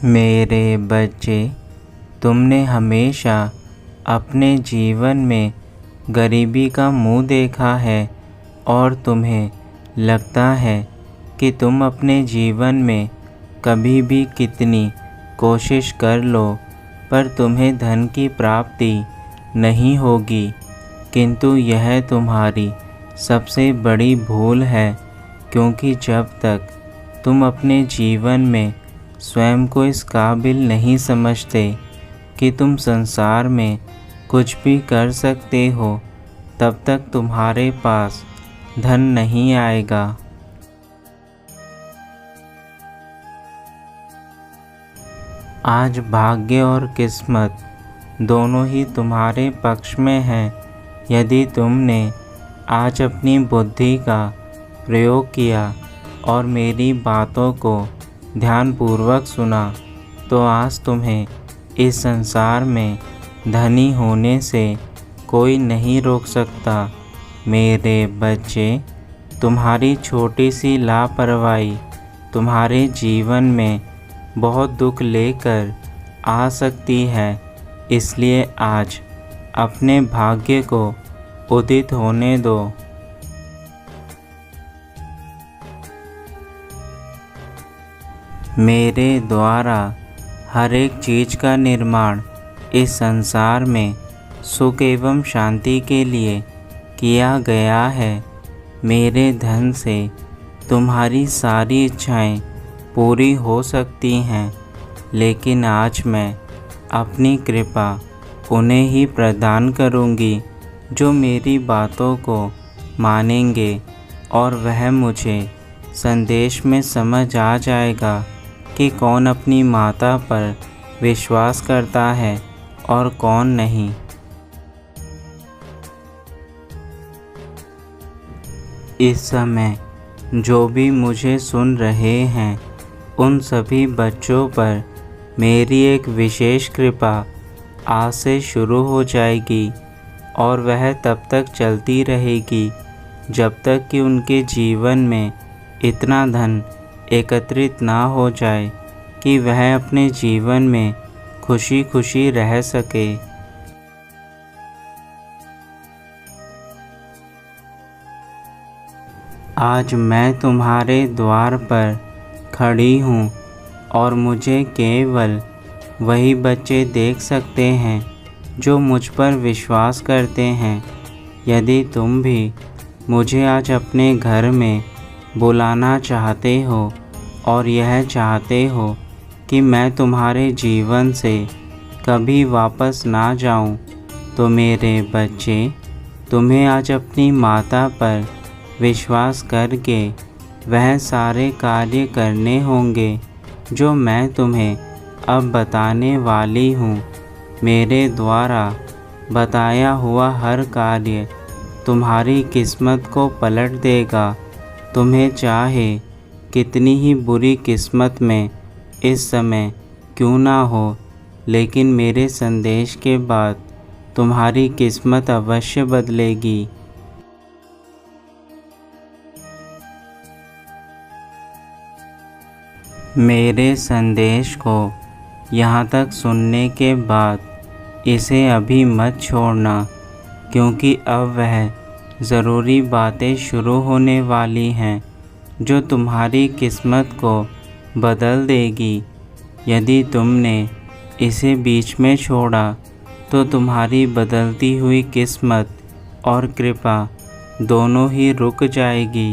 मेरे बच्चे, तुमने हमेशा अपने जीवन में गरीबी का मुँह देखा है और तुम्हें लगता है कि तुम अपने जीवन में कभी भी कितनी कोशिश कर लो पर तुम्हें धन की प्राप्ति नहीं होगी। किंतु यह तुम्हारी सबसे बड़ी भूल है, क्योंकि जब तक तुम अपने जीवन में स्वयं को इस काबिल नहीं समझते कि तुम संसार में कुछ भी कर सकते हो, तब तक तुम्हारे पास धन नहीं आएगा। आज भाग्य और किस्मत दोनों ही तुम्हारे पक्ष में हैं। यदि तुमने आज अपनी बुद्धि का प्रयोग किया और मेरी बातों को ध्यानपूर्वक सुना, तो आज तुम्हें इस संसार में धनी होने से कोई नहीं रोक सकता। मेरे बच्चे, तुम्हारी छोटी सी लापरवाही तुम्हारे जीवन में बहुत दुख लेकर आ सकती है। इसलिए आज अपने भाग्य को उदित होने दो। मेरे द्वारा हर एक चीज़ का निर्माण इस संसार में सुख एवं शांति के लिए किया गया है। मेरे धन से तुम्हारी सारी इच्छाएं पूरी हो सकती हैं, लेकिन आज मैं अपनी कृपा उन्हें ही प्रदान करूंगी जो मेरी बातों को मानेंगे, और वह मुझे संदेश में समझ आ जाएगा कि कौन अपनी माता पर विश्वास करता है और कौन नहीं। इस समय जो भी मुझे सुन रहे हैं, उन सभी बच्चों पर मेरी एक विशेष कृपा आज से शुरू हो जाएगी और वह तब तक चलती रहेगी जब तक कि उनके जीवन में इतना धन एकत्रित ना हो जाए कि वह अपने जीवन में खुशी खुशी रह सके। आज मैं तुम्हारे द्वार पर खड़ी हूँ और मुझे केवल वही बच्चे देख सकते हैं जो मुझ पर विश्वास करते हैं। यदि तुम भी मुझे आज अपने घर में बुलाना चाहते हो और यह चाहते हो कि मैं तुम्हारे जीवन से कभी वापस ना जाऊं, तो मेरे बच्चे, तुम्हें आज अपनी माता पर विश्वास करके वह सारे कार्य करने होंगे जो मैं तुम्हें अब बताने वाली हूँ। मेरे द्वारा बताया हुआ हर कार्य तुम्हारी किस्मत को पलट देगा। तुम्हें चाहे कितनी ही बुरी किस्मत में इस समय क्यों ना हो, लेकिन मेरे संदेश के बाद तुम्हारी किस्मत अवश्य बदलेगी। मेरे संदेश को यहाँ तक सुनने के बाद इसे अभी मत छोड़ना, क्योंकि अब वह ज़रूरी बातें शुरू होने वाली हैं जो तुम्हारी किस्मत को बदल देगी। यदि तुमने इसे बीच में छोड़ा तो तुम्हारी बदलती हुई किस्मत और कृपा दोनों ही रुक जाएगी।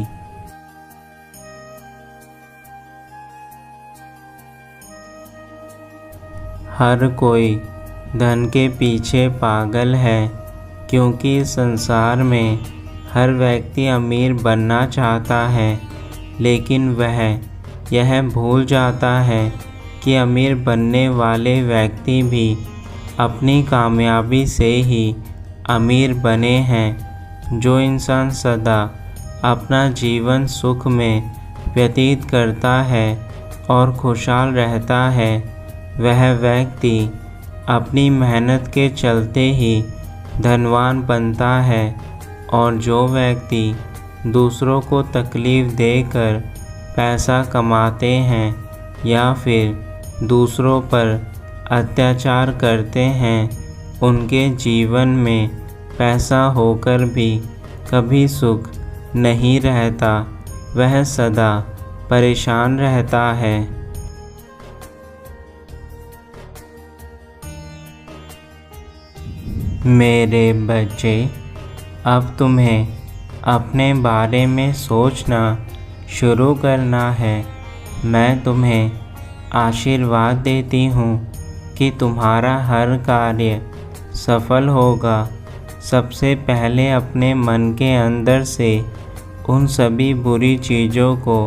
हर कोई धन के पीछे पागल है, क्योंकि संसार में हर व्यक्ति अमीर बनना चाहता है, लेकिन वह यह भूल जाता है कि अमीर बनने वाले व्यक्ति भी अपनी कामयाबी से ही अमीर बने हैं। जो इंसान सदा अपना जीवन सुख में व्यतीत करता है और खुशहाल रहता है, वह व्यक्ति अपनी मेहनत के चलते ही धनवान बनता है, और जो व्यक्ति दूसरों को तकलीफ़ देकर पैसा कमाते हैं या फिर दूसरों पर अत्याचार करते हैं, उनके जीवन में पैसा होकर भी कभी सुख नहीं रहता, वह सदा परेशान रहता है। मेरे बच्चे, अब तुम्हें अपने बारे में सोचना शुरू करना है। मैं तुम्हें आशीर्वाद देती हूँ कि तुम्हारा हर कार्य सफल होगा। सबसे पहले अपने मन के अंदर से उन सभी बुरी चीज़ों को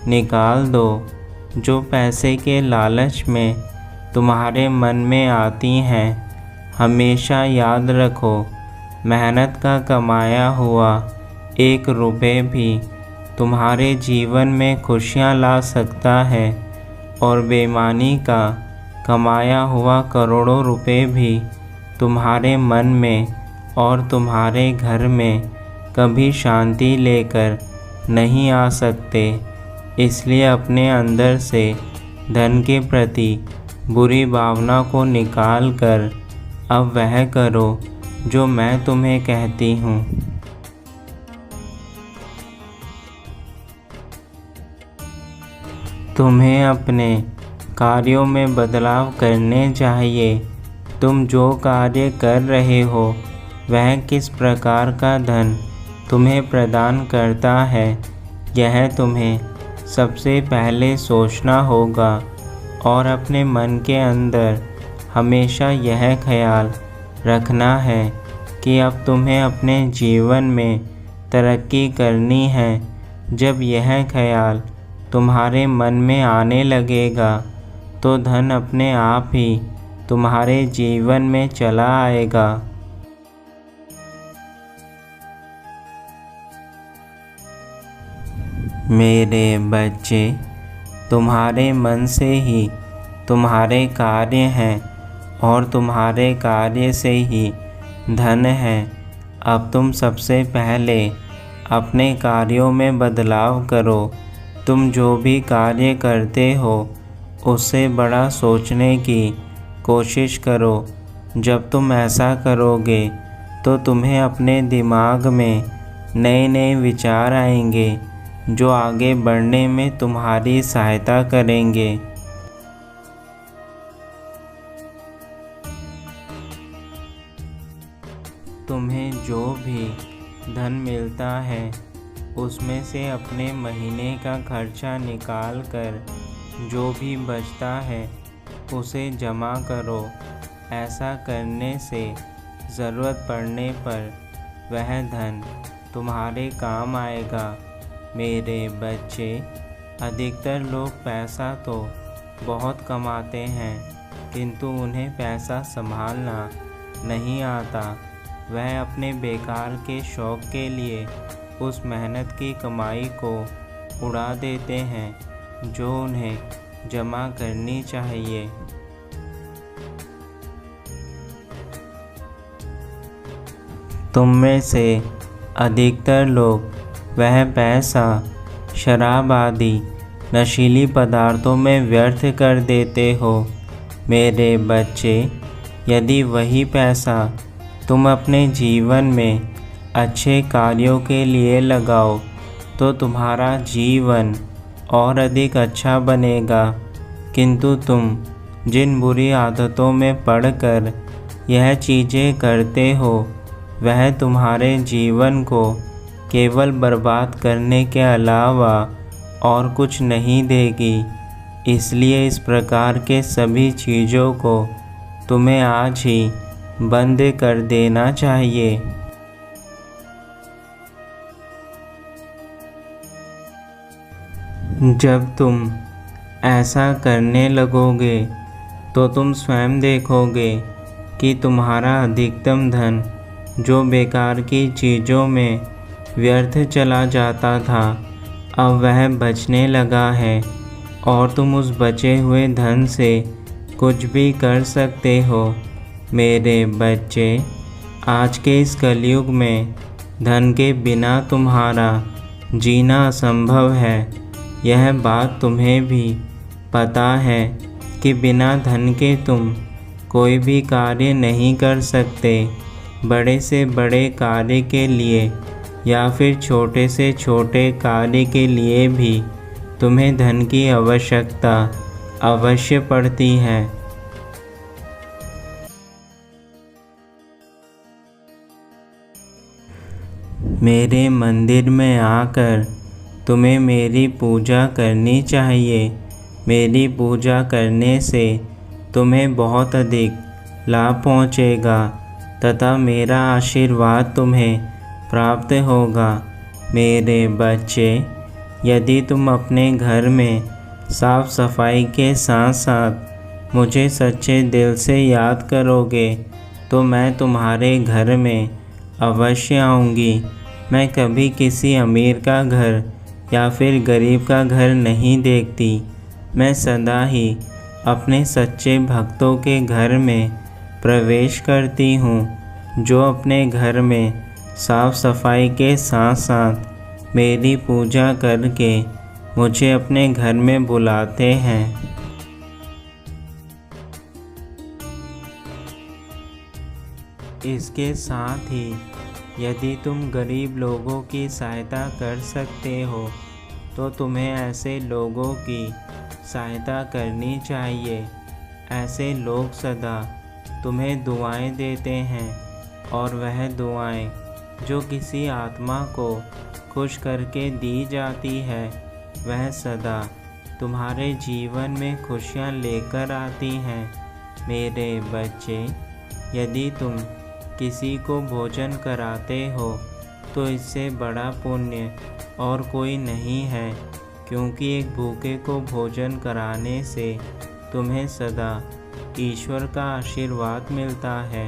निकाल दो जो पैसे के लालच में तुम्हारे मन में आती हैं। हमेशा याद रखो, मेहनत का कमाया हुआ 1 रुपये भी तुम्हारे जीवन में खुशियाँ ला सकता है और बेईमानी का कमाया हुआ करोड़ों रुपए भी तुम्हारे मन में और तुम्हारे घर में कभी शांति लेकर नहीं आ सकते। इसलिए अपने अंदर से धन के प्रति बुरी भावना को निकाल कर अब वह करो जो मैं तुम्हें कहती हूँ। तुम्हें अपने कार्यों में बदलाव करने चाहिए। तुम जो कार्य कर रहे हो वह किस प्रकार का धन तुम्हें प्रदान करता है, यह तुम्हें सबसे पहले सोचना होगा और अपने मन के अंदर हमेशा यह ख्याल रखना है कि अब तुम्हें अपने जीवन में तरक्की करनी है। जब यह ख्याल तुम्हारे मन में आने लगेगा तो धन अपने आप ही तुम्हारे जीवन में चला आएगा। मेरे बच्चे, तुम्हारे मन से ही तुम्हारे कार्य हैं और तुम्हारे कार्य से ही धन है। अब तुम सबसे पहले अपने कार्यों में बदलाव करो। तुम जो भी कार्य करते हो उससे बड़ा सोचने की कोशिश करो। जब तुम ऐसा करोगे तो तुम्हें अपने दिमाग में नए नए विचार आएंगे जो आगे बढ़ने में तुम्हारी सहायता करेंगे। तुम्हें जो भी धन मिलता है उसमें से अपने महीने का खर्चा निकाल कर जो भी बचता है उसे जमा करो। ऐसा करने से ज़रूरत पड़ने पर वह धन तुम्हारे काम आएगा। मेरे बच्चे, अधिकतर लोग पैसा तो बहुत कमाते हैं किंतु उन्हें पैसा संभालना नहीं आता। वह अपने बेकार के शौक़ के लिए उस मेहनत की कमाई को उड़ा देते हैं जो उन्हें जमा करनी चाहिए। तुम में से अधिकतर लोग वह पैसा शराब आदि नशीली पदार्थों में व्यर्थ कर देते हो। मेरे बच्चे, यदि वही पैसा तुम अपने जीवन में अच्छे कार्यों के लिए लगाओ तो तुम्हारा जीवन और अधिक अच्छा बनेगा। किंतु तुम जिन बुरी आदतों में पड़कर यह चीज़ें करते हो वह तुम्हारे जीवन को केवल बर्बाद करने के अलावा और कुछ नहीं देगी। इसलिए इस प्रकार के सभी चीज़ों को तुम्हें आज ही बंद कर देना चाहिए। जब तुम ऐसा करने लगोगे तो तुम स्वयं देखोगे कि तुम्हारा अधिकतम धन जो बेकार की चीज़ों में व्यर्थ चला जाता था अब वह बचने लगा है और तुम उस बचे हुए धन से कुछ भी कर सकते हो। मेरे बच्चे, आज के इस कलयुग में धन के बिना तुम्हारा जीना असंभव है। यह बात तुम्हें भी पता है, कि बिना धन के तुम कोई भी कार्य नहीं कर सकते। बड़े से बड़े कार्य के लिए या फिर छोटे से छोटे कार्य के लिए भी तुम्हें धन की आवश्यकता अवश्य पड़ती है। मेरे मंदिर में आकर तुम्हें मेरी पूजा करनी चाहिए। मेरी पूजा करने से तुम्हें बहुत अधिक लाभ पहुँचेगा तथा मेरा आशीर्वाद तुम्हें प्राप्त होगा। मेरे बच्चे, यदि तुम अपने घर में साफ सफाई के साथ साथ मुझे सच्चे दिल से याद करोगे तो मैं तुम्हारे घर में अवश्य आऊँगी। मैं कभी किसी अमीर का घर या फिर गरीब का घर नहीं देखती। मैं सदा ही अपने सच्चे भक्तों के घर में प्रवेश करती हूँ, जो अपने घर में साफ सफाई के साथ साथ मेरी पूजा करके मुझे अपने घर में बुलाते हैं। इसके साथ ही यदि तुम गरीब लोगों की सहायता कर सकते हो तो तुम्हें ऐसे लोगों की सहायता करनी चाहिए। ऐसे लोग सदा तुम्हें दुआएं देते हैं और वह दुआएं जो किसी आत्मा को खुश करके दी जाती है वह सदा तुम्हारे जीवन में खुशियाँ लेकर आती हैं। मेरे बच्चे, यदि तुम किसी को भोजन कराते हो तो इससे बड़ा पुण्य और कोई नहीं है, क्योंकि एक भूखे को भोजन कराने से तुम्हें सदा ईश्वर का आशीर्वाद मिलता है।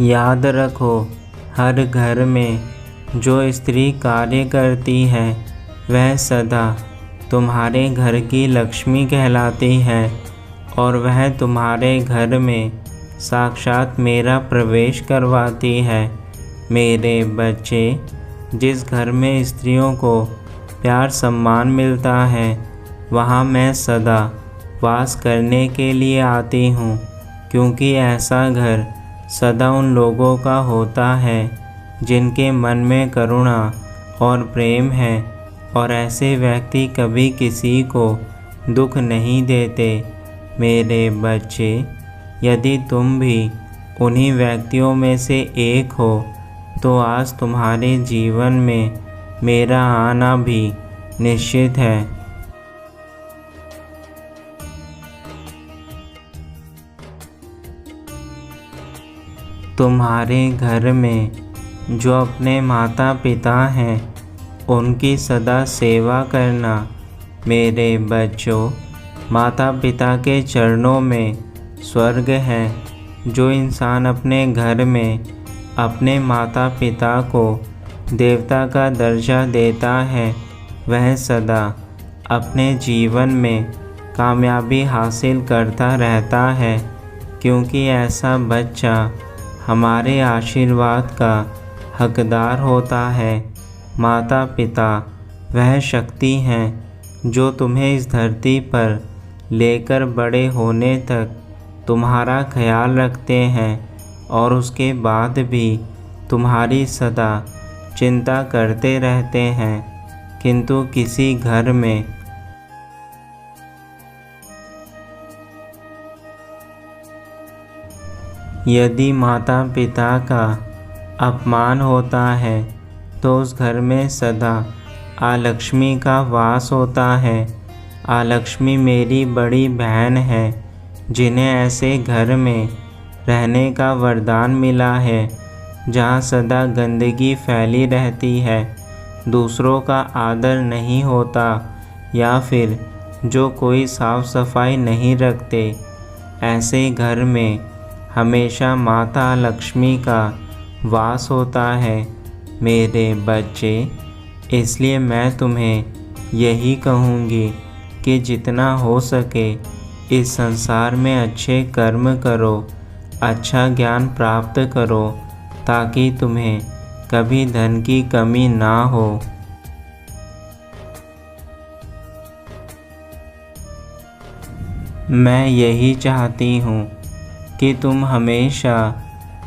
याद रखो, हर घर में जो स्त्री कार्य करती है वह सदा तुम्हारे घर की लक्ष्मी कहलाती है और वह तुम्हारे घर में साक्षात मेरा प्रवेश करवाती है। मेरे बच्चे, जिस घर में स्त्रियों को प्यार सम्मान मिलता है वहाँ मैं सदा वास करने के लिए आती हूँ, क्योंकि ऐसा घर सदा उन लोगों का होता है जिनके मन में करुणा और प्रेम है और ऐसे व्यक्ति कभी किसी को दुख नहीं देते। मेरे बच्चे, यदि तुम भी उन्हीं व्यक्तियों में से एक हो तो आज तुम्हारे जीवन में मेरा आना भी निश्चित है। तुम्हारे घर में जो अपने माता पिता हैं उनकी सदा सेवा करना। मेरे बच्चों, माता पिता के चरणों में स्वर्ग है। जो इंसान अपने घर में अपने माता पिता को देवता का दर्जा देता है वह सदा अपने जीवन में कामयाबी हासिल करता रहता है, क्योंकि ऐसा बच्चा हमारे आशीर्वाद का हकदार होता है। माता पिता वह शक्ति हैं जो तुम्हें इस धरती पर लेकर बड़े होने तक तुम्हारा ख्याल रखते हैं और उसके बाद भी तुम्हारी सदा चिंता करते रहते हैं। किंतु किसी घर में यदि माता पिता का अपमान होता है तो उस घर में सदा आलक्ष्मी का वास होता है। आलक्ष्मी मेरी बड़ी बहन है जिन्हें ऐसे घर में रहने का वरदान मिला है जहाँ सदा गंदगी फैली रहती है, दूसरों का आदर नहीं होता या फिर जो कोई साफ सफाई नहीं रखते। ऐसे घर में हमेशा माता लक्ष्मी का वास होता है। मेरे बच्चे, इसलिए मैं तुम्हें यही कहूँगी कि जितना हो सके इस संसार में अच्छे कर्म करो, अच्छा ज्ञान प्राप्त करो, ताकि तुम्हें कभी धन की कमी ना हो। मैं यही चाहती हूँ कि तुम हमेशा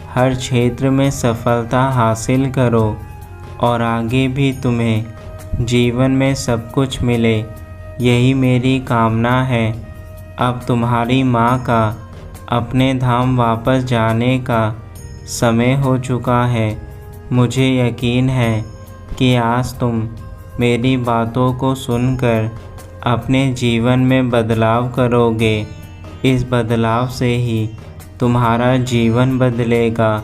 हर क्षेत्र में सफलता हासिल करो और आगे भी तुम्हें जीवन में सब कुछ मिले, यही मेरी कामना है। अब तुम्हारी माँ का अपने धाम वापस जाने का समय हो चुका है। मुझे यकीन है कि आज तुम मेरी बातों को सुनकर अपने जीवन में बदलाव करोगे। इस बदलाव से ही तुम्हारा जीवन बदलेगा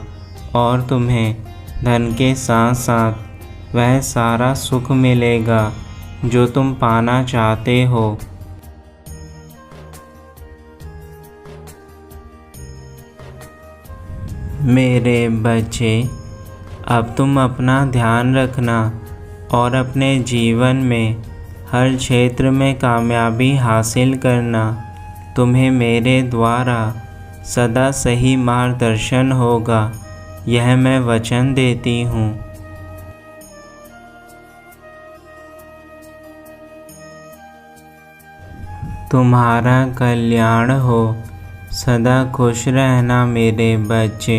और तुम्हें धन के साथ साथ वह सारा सुख मिलेगा जो तुम पाना चाहते हो। मेरे बच्चे, अब तुम अपना ध्यान रखना और अपने जीवन में हर क्षेत्र में कामयाबी हासिल करना। तुम्हें मेरे द्वारा सदा सही मार्गदर्शन होगा, यह मैं वचन देती हूँ। तुम्हारा कल्याण हो। सदा खुश रहना मेरे बच्चे।